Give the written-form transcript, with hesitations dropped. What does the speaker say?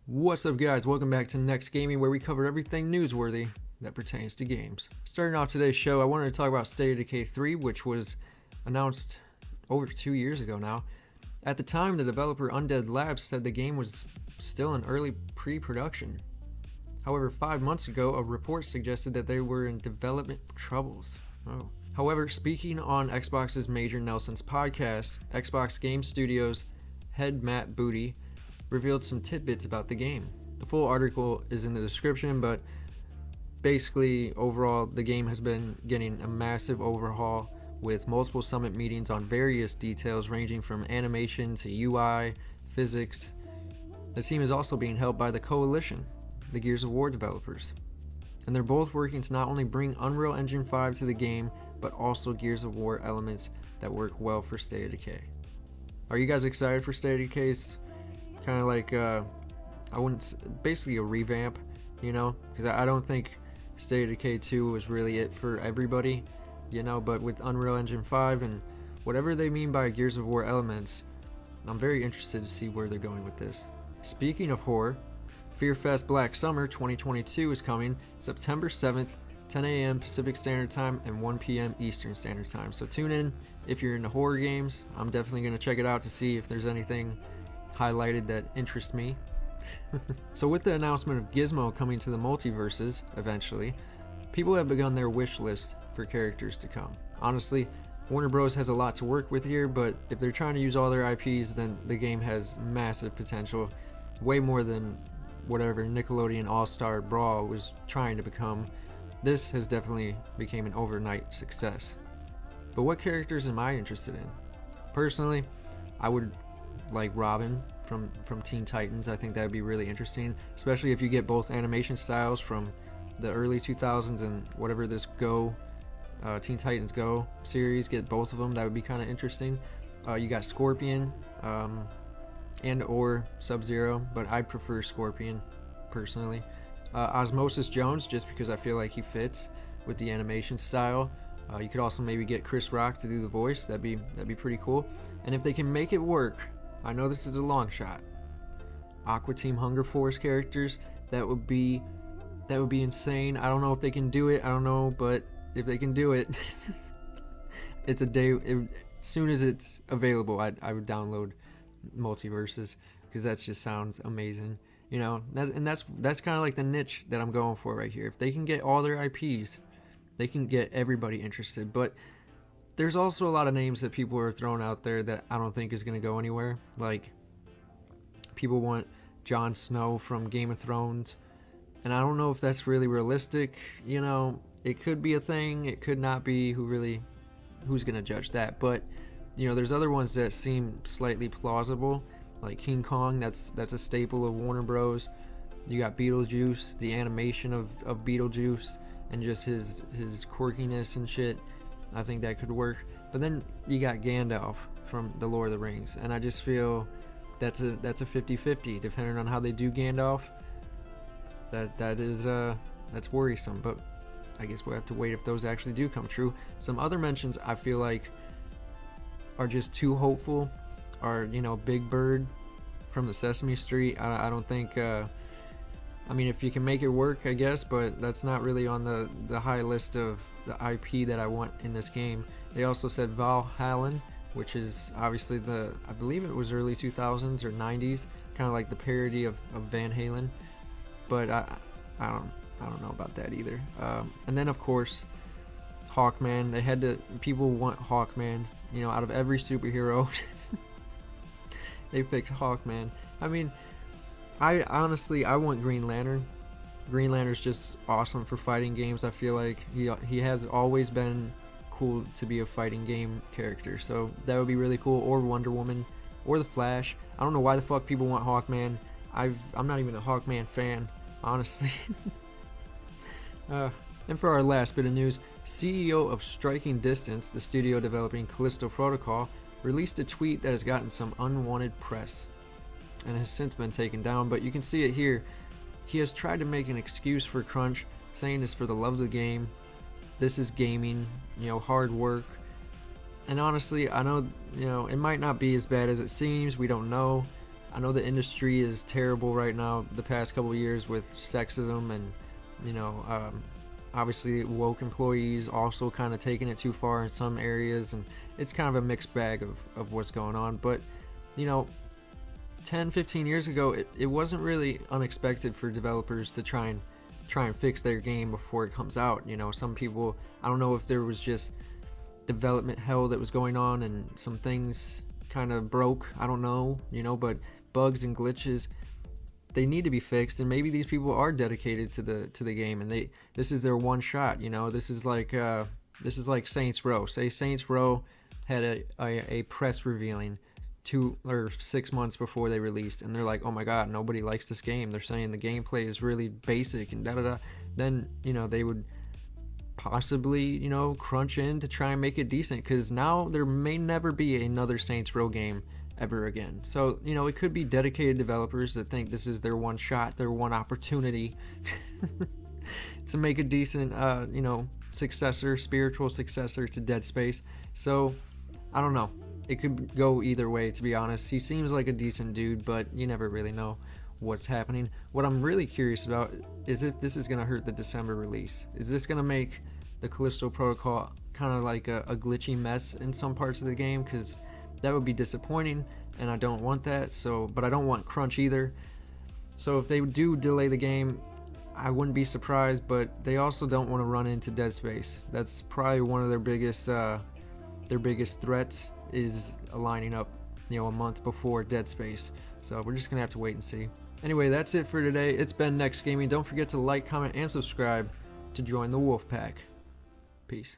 What's up, guys? Welcome back to NeXt Gaming, where we cover everything newsworthy that pertains to games. Starting off today's show, I wanted to talk about State of Decay 3, which was announced over 2 years ago now. At the time, the developer Undead Labs said the game was still in early pre-production. However, 5 months ago, a report suggested that they were in development troubles. However, speaking on Xbox's Major Nelson's podcast, Xbox Game Studios head Matt Booty revealed some tidbits about the game. The full article is in the description, but basically, overall, the game has been getting a massive overhaul with multiple summit meetings on various details ranging from animation to UI, physics. The team is also being helped by the Coalition, the Gears of War developers. And they're both working to not only bring Unreal Engine 5 to the game, but also Gears of War elements that work well for State of Decay. Are you guys excited for State of Decay's kind of like basically a revamp, you know, because I don't think State of Decay 2 was really it for everybody, you know, but with Unreal Engine 5 and whatever they mean by Gears of War elements, I'm very interested to see where they're going with this. Speaking of horror, FearFest Black Summer 2022 is coming September 7th, 10 a.m. Pacific Standard Time and 1 p.m. Eastern Standard Time. So tune in if you're into horror games. I'm definitely going to check it out to see if there's anything highlighted that interests me. So with the announcement of Gizmo coming to the Multiversus eventually, people have begun their wish list for characters to come. Honestly, Warner Bros has a lot to work with here, but if they're trying to use all their IPs, then the game has massive potential, way more than whatever Nickelodeon All-Star Brawl was trying to become. This has definitely become an overnight success. But what characters am I interested in? Personally, I would like Robin from Teen Titans. I think that would be really interesting, especially if you get both animation styles from the early 2000s and whatever this Teen Titans Go series, get both of them. That would be kind of interesting. You got Scorpion and or Sub-Zero, but I prefer Scorpion personally. Osmosis Jones, just because I feel like he fits with the animation style. You could also maybe get Chris Rock to do the voice. That'd be pretty cool. And if they can make it work, I know this is a long shot, Aqua Team Hunger Force characters, that would be insane. I don't know if they can do it. I don't know, but if they can do it, it's a day. As soon as it's available, I would download Multiversus, because that just sounds amazing. You know, that's kind of like the niche that I'm going for right here. If they can get all their IPs, they can get everybody interested. But there's also a lot of names that people are throwing out there that I don't think is going to go anywhere. Like, people want Jon Snow from Game of Thrones, and I don't know if that's really realistic. You know, it could be a thing, it could not be. Who's going to judge that? But, you know, there's other ones that seem slightly plausible, like King Kong. That's a staple of Warner Bros. You got Beetlejuice, the animation of Beetlejuice, and just his quirkiness and shit. I think that could work. But then you got Gandalf from The Lord of the Rings, and I just feel that's a 50-50 depending on how they do Gandalf. That's worrisome, but I guess we'll have to wait if those actually do come true. Some other mentions I feel like are just too hopeful are, you know, Big Bird from the Sesame Street. I don't think I mean, if you can make it work, I guess, but that's not really on the high list of the IP that I want in this game. They also said Valhallen, which is obviously I believe it was early 2000s or 90s, kind of like the parody of Van Halen, but I don't know about that either. And then of course, Hawkman. People want Hawkman, you know, out of every superhero. They picked Hawkman. I mean, I honestly want Green Lantern. Green Lantern's just awesome for fighting games. I feel like he has always been cool to be a fighting game character, so that would be really cool. Or Wonder Woman, or the Flash. I don't know why the fuck people want Hawkman. I'm not even a Hawkman fan, honestly. And for our last bit of news, CEO of Striking Distance, the studio developing Calisto Protocol, released a tweet that has gotten some unwanted press and has since been taken down, but you can see it here. He has tried to make an excuse for crunch, saying it's for the love of the game. This is gaming, you know, hard work. And honestly, I know, you know, it might not be as bad as it seems. We don't know. I know the industry is terrible right now the past couple of years with sexism and, obviously woke employees also kind of taking it too far in some areas, and it's kind of a mixed bag of what's going on. But 10-15 years ago, it wasn't really unexpected for developers to try and fix their game before it comes out. Some people, I don't know if there was just development hell that was going on and some things kind of broke, I don't know, but bugs and glitches, they need to be fixed, and maybe these people are dedicated to the game, and this is their one shot. This is like Saints Row. Say Saints Row had a press revealing 2 or 6 months before they released, and they're like, oh my god, nobody likes this game, they're saying the gameplay is really basic and da-da-da. Then they would possibly crunch in to try and make it decent, because now there may never be another Saints Row game ever again. So it could be dedicated developers that think this is their one shot, their one opportunity to make a decent spiritual successor to Dead Space. So I don't know, it could go either way, to be honest. He seems like a decent dude, but you never really know what's happening. What I'm really curious about is if this is going to hurt the December release. Is this going to make the Calisto protocol kind of like a glitchy mess in some parts of the game? Because that would be disappointing, and I don't want that. But I don't want crunch either. So if they do delay the game, I wouldn't be surprised, but they also don't want to run into Dead Space. That's probably one of their biggest threats, is lining up a month before Dead Space. So we're just gonna have to wait and see. Anyway, that's it for today. It's been NeXt Gaming. Don't forget to like, comment, and subscribe to join the Wolf Pack. Peace.